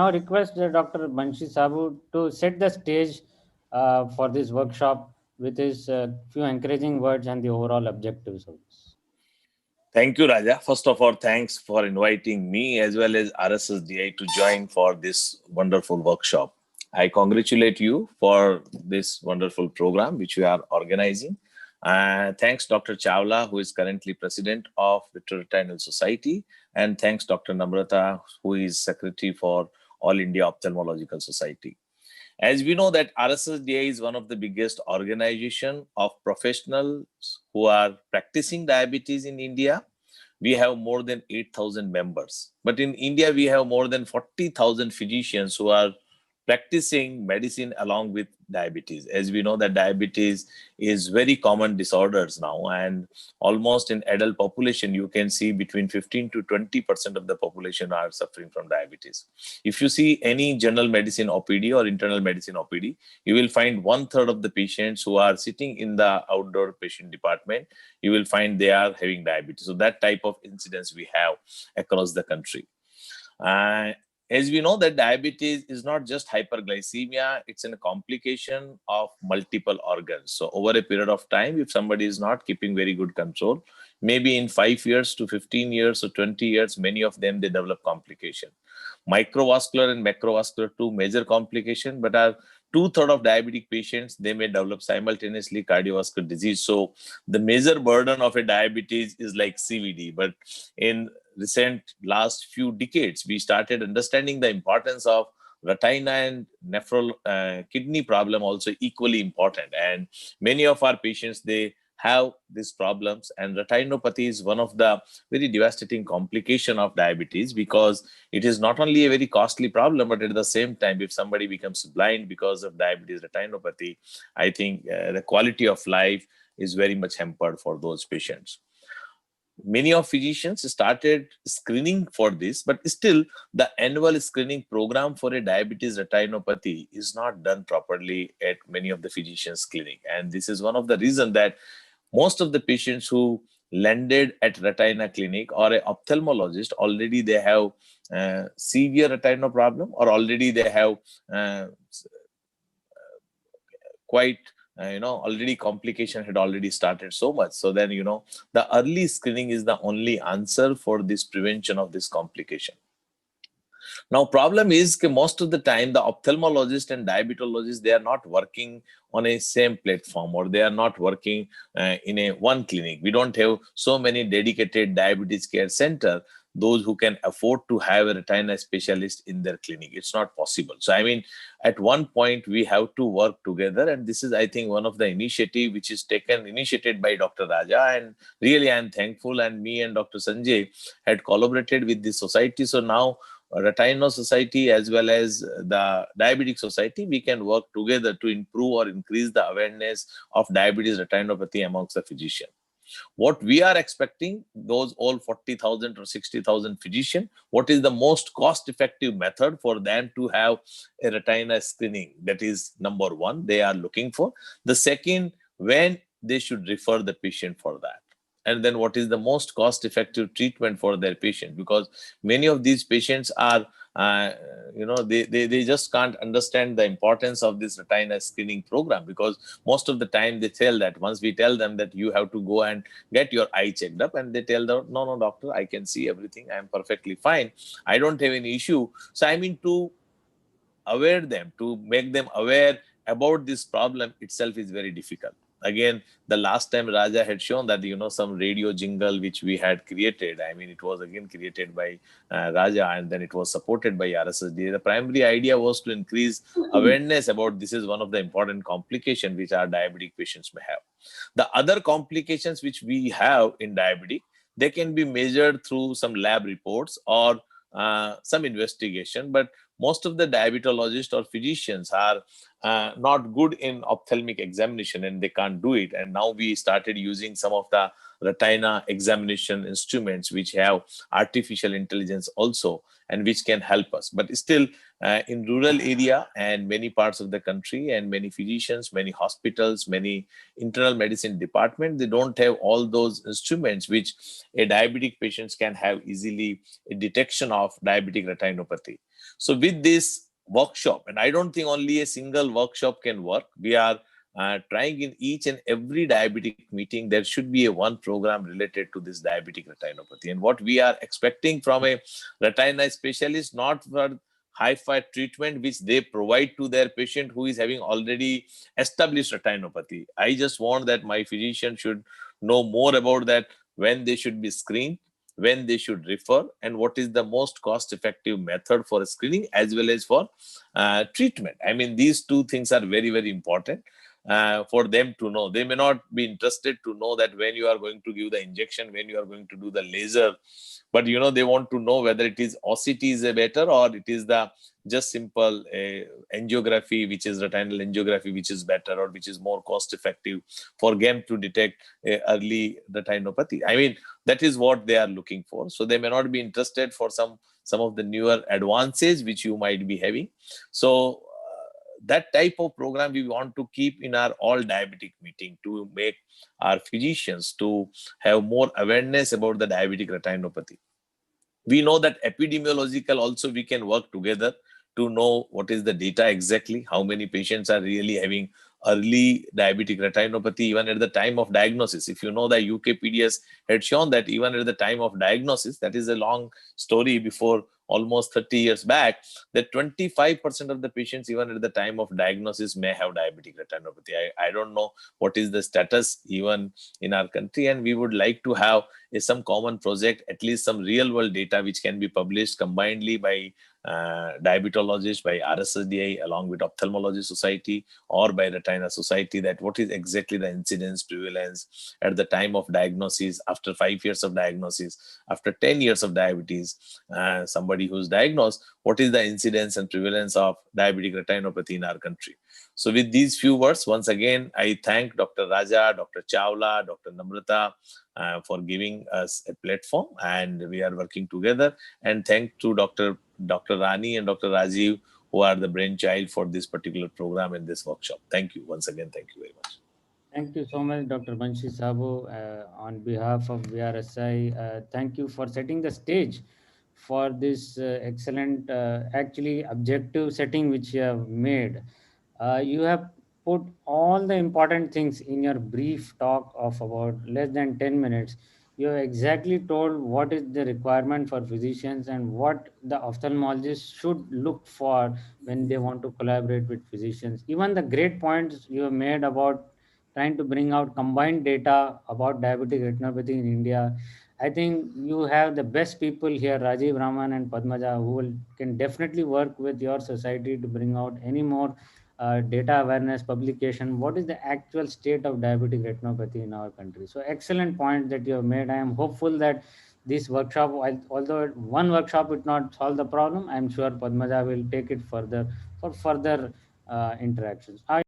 now request Dr. Banshi Sabu to set the stage for this workshop with his few encouraging words and the overall objectives of this. Thank you, Raja. First of all, thanks for inviting me as well as RSSDI to join for this wonderful workshop. I congratulate you for this wonderful program which we are organizing. Thanks, Dr. Chawla, who is currently president of Vitreoretinal Society, and thanks, Dr. Namrata, who is secretary for All India Ophthalmological Society. As we know that RSSDI is one of the biggest organization of professionals who are practicing diabetes in India. We have more than 8,000 members. But in India, we have more than 40,000 physicians who are practicing medicine along with diabetes. As we know that diabetes is very common disorders now, and almost in adult population, you can see between 15 to 20% of the population are suffering from diabetes. If you see any general medicine OPD or internal medicine OPD, you will find 1/3 of the patients who are sitting in the outdoor patient department, you will find they are having diabetes. So that type of incidence we have across the country. As we know that diabetes is not just hyperglycemia, it's a complication of multiple organs. So over a period of time, if somebody is not keeping very good control, maybe in 5 years to 15 years or 20 years, many of them, they develop complication. Microvascular and macrovascular, two major complication, but are 2/3 of diabetic patients, they may develop simultaneously cardiovascular disease. So the major burden of a diabetes is like CVD. But in recent last few decades, we started understanding the importance of retina and kidney problem also equally important. And many of our patients, they have these problems, and retinopathy is one of the very devastating complication of diabetes, because it is not only a very costly problem, but at the same time, if somebody becomes blind because of diabetes retinopathy, I think the quality of life is very much hampered for those patients. Many of physicians started screening for this, but still the annual screening program for a diabetes retinopathy is not done properly at many of the physicians clinic. And this is one of the reasons that most of the patients who landed at retina clinic or a ophthalmologist, already they have severe retina problem, or already they have quite already complication had already started so much. So then the early screening is the only answer for this prevention of this complication. Now problem is that most of the time the ophthalmologist and diabetologist, they are not working on a same platform, or they are not working in a one clinic. We don't have so many dedicated diabetes care center, those who can afford to have a retina specialist in their clinic. It's not possible. So I mean, at one point we have to work together, and this is, I think, one of the initiative which is initiated by Dr. Raja, and really I am thankful. And me and Dr. Sanjay had collaborated with the society. So now Retina Society as well as the Diabetic Society, we can work together to improve or increase the awareness of diabetes retinopathy amongst the physician. What we are expecting, those all 40,000 or 60,000 physicians, what is the most cost-effective method for them to have a retina screening? That is number one, they are looking for. The second, when they should refer the patient for that. And then what is the most cost-effective treatment for their patient? Because many of these patients are they just can't understand the importance of this retina screening program, because most of the time they tell that, once we tell them that you have to go and get your eye checked up, and they tell them, no doctor, I can see everything, I'm perfectly fine, I don't have any issue. So I mean, to aware them, to make them aware about this problem itself is very difficult. Again, the last time Raja had shown that some radio jingle which we had created, I mean, it was again created by Raja, and then it was supported by RSSD. The primary idea was to increase awareness about this is one of the important complications which our diabetic patients may have. The other complications which we have in diabetic, they can be measured through some lab reports or some investigation, but most of the diabetologists or physicians are not good in ophthalmic examination and they can't do it. And now we started using some of the retina examination instruments which have artificial intelligence also and which can help us. But still, in rural area and many parts of the country and many physicians, many hospitals, many internal medicine department, they don't have all those instruments which a diabetic patients can have easily a detection of diabetic retinopathy. So with this workshop, and I don't think only a single workshop can work. We are trying in each and every diabetic meeting, there should be a one program related to this diabetic retinopathy. And what we are expecting from a retina specialist, not for high-fi treatment which they provide to their patient who is having already established retinopathy. I just want that my physician should know more about that, when they should be screened, when they should refer, and what is the most cost-effective method for screening as well as for treatment. I mean, these two things are very, very important for them to know. They may not be interested to know that when you are going to give the injection, when you are going to do the laser, but they want to know whether it is OCT is a better or it is the just simple angiography, which is retinal angiography, which is better or which is more cost effective for them to detect early retinopathy. I mean, that is what they are looking for. So they may not be interested for some of the newer advances which you might be having. So that type of program we want to keep in our all diabetic meeting to make our physicians to have more awareness about the diabetic retinopathy. We know that epidemiological also we can work together to know what is the data exactly, how many patients are really having early diabetic retinopathy even at the time of diagnosis. If you know, the UKPDS had shown that even at the time of diagnosis, that is a long story before almost 30 years back, that 25% of the patients even at the time of diagnosis may have diabetic retinopathy. I don't know what is the status even in our country, and we would like to have some common project, at least some real world data which can be published combinedly by diabetologists, by RSSDI along with Ophthalmology Society or by Retina Society, that what is exactly the incidence, prevalence at the time of diagnosis, after 5 years of diagnosis, after 10 years of diabetes, somebody who's diagnosed, what is the incidence and prevalence of diabetic retinopathy in our country. So with these few words, once again, I thank Dr. Raja, Dr. Chawla, Dr. Namrata for giving us a platform, and we are working together. And thank to Dr. Rani and Dr. Rajiv, who are the brainchild for this particular program and this workshop. Thank you once again. Thank you very much. Thank you so much, Dr. Banshi Sabu. On behalf of VRSI, thank you for setting the stage for this excellent, actually objective setting which you have made. You have put all the important things in your brief talk of about less than 10 minutes. You have exactly told what is the requirement for physicians and what the ophthalmologists should look for when they want to collaborate with physicians. Even the great points you have made about trying to bring out combined data about diabetic retinopathy in India. I think you have the best people here, Rajiv Raman and Padmaja, who can definitely work with your society to bring out any more data awareness publication. What is the actual state of diabetic retinopathy in our country? So excellent point that you have made. I am hopeful that this workshop, although one workshop would not solve the problem, I'm sure Padmaja will take it further for further interactions.